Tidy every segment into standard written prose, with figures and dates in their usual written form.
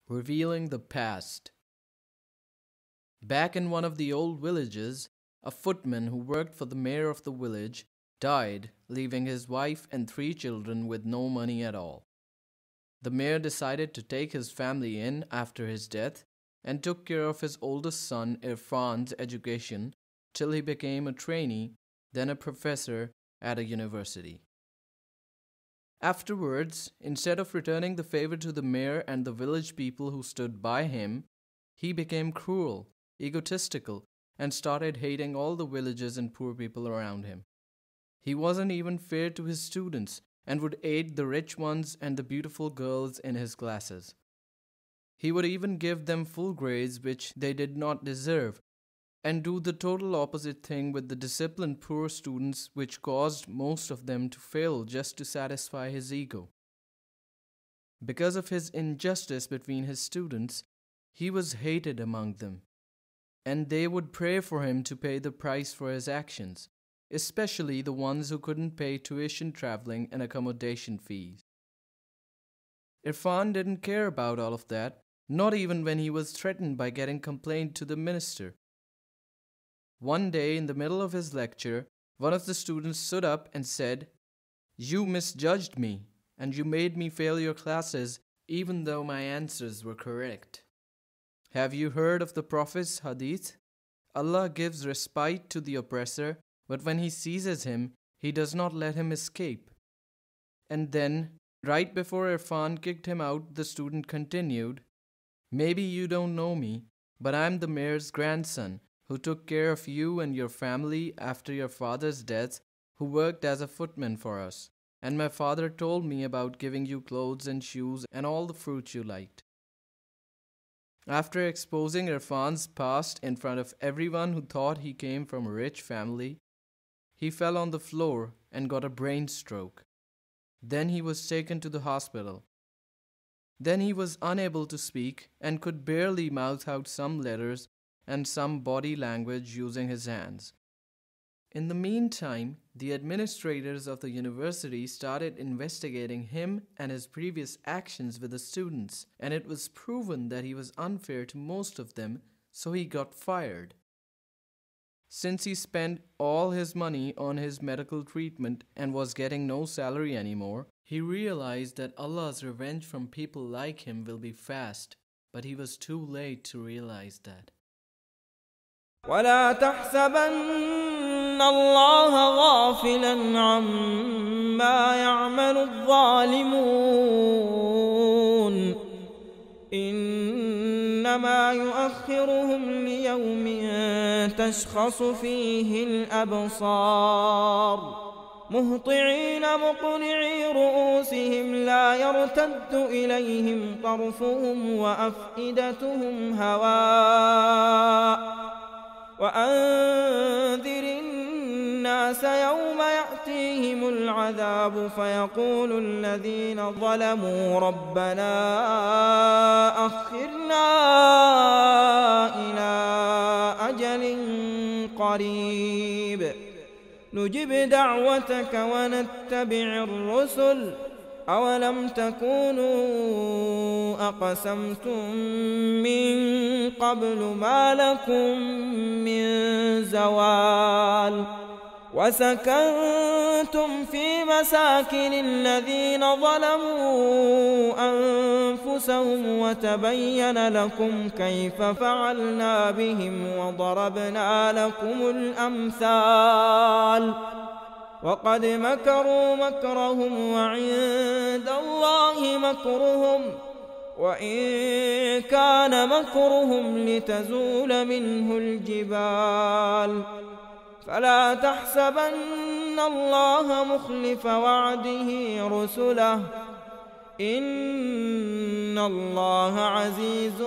Revealing the past. Back in one of the old villages, a footman who worked for the mayor of the village died, leaving his wife and 3 children with no money at all. The mayor decided to take his family in after his death and took care of his oldest son Irfan's education till he became a trainee, then a professor at a university. Afterwards, instead of returning the favor to the mayor and the village people who stood by him, he became cruel, egotistical, and started hating all the villagers and poor people around him. He wasn't even fair to his students and would aid the rich ones and the beautiful girls in his classes. He would even give them full grades which they did not deserve, and do the total opposite thing with the disciplined poor students, which caused most of them to fail just to satisfy his ego. Because of his injustice between his students, he was hated among them, and they would pray for him to pay the price for his actions, especially the ones who couldn't pay tuition, traveling, and accommodation fees. Irfan didn't care about all of that, not even when he was threatened by getting complaint to the minister. One day, in the middle of his lecture, one of the students stood up and said, "You misjudged me, and you made me fail your classes even though my answers were correct. Have you heard of the Prophet's hadith? Allah gives respite to the oppressor, but when he seizes him, he does not let him escape." And then, right before Irfan kicked him out, the student continued, "Maybe you don't know me, but I'm the mayor's grandson, who took care of you and your family after your father's death, who worked as a footman for us, and my father told me about giving you clothes and shoes and all the fruit you liked." After exposing Irfan's past in front of everyone who thought he came from a rich family, he fell on the floor and got a brain stroke. Then he was taken to the hospital. Then he was unable to speak and could barely mouth out some letters and some body language using his hands. In the meantime, the administrators of the university started investigating him and his previous actions with the students, and it was proven that he was unfair to most of them, so he got fired. Since he spent all his money on his medical treatment and was getting no salary anymore, he realized that Allah's revenge from people like him will be fast, but he was too late to realize that. ولا تحسبن الله غافلا عما يعمل الظالمون إنما يؤخرهم ليوم تشخص فيه الأبصار مهطعين مقنعي رؤوسهم لا يرتد إليهم طرفهم وأفئدتهم هواء وأنذر الناس يوم يأتيهم العذاب فيقول الذين ظلموا ربنا أخرنا إلى أجل قريب نجب دعوتك ونتبع الرسل أولم تكونوا أقسمتم من قبل ما لكم من زوال وسكنتم في مساكن الذين ظلموا أنفسهم وتبين لكم كيف فعلنا بهم وضربنا لكم الأمثال وقد مكروا مكرهم وعند الله مكرهم وإن كان مكرهم لتزول منه الجبال فلا تحسبن الله مخلف وعده رسله إن الله عزيز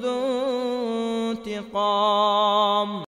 ذو انتقام.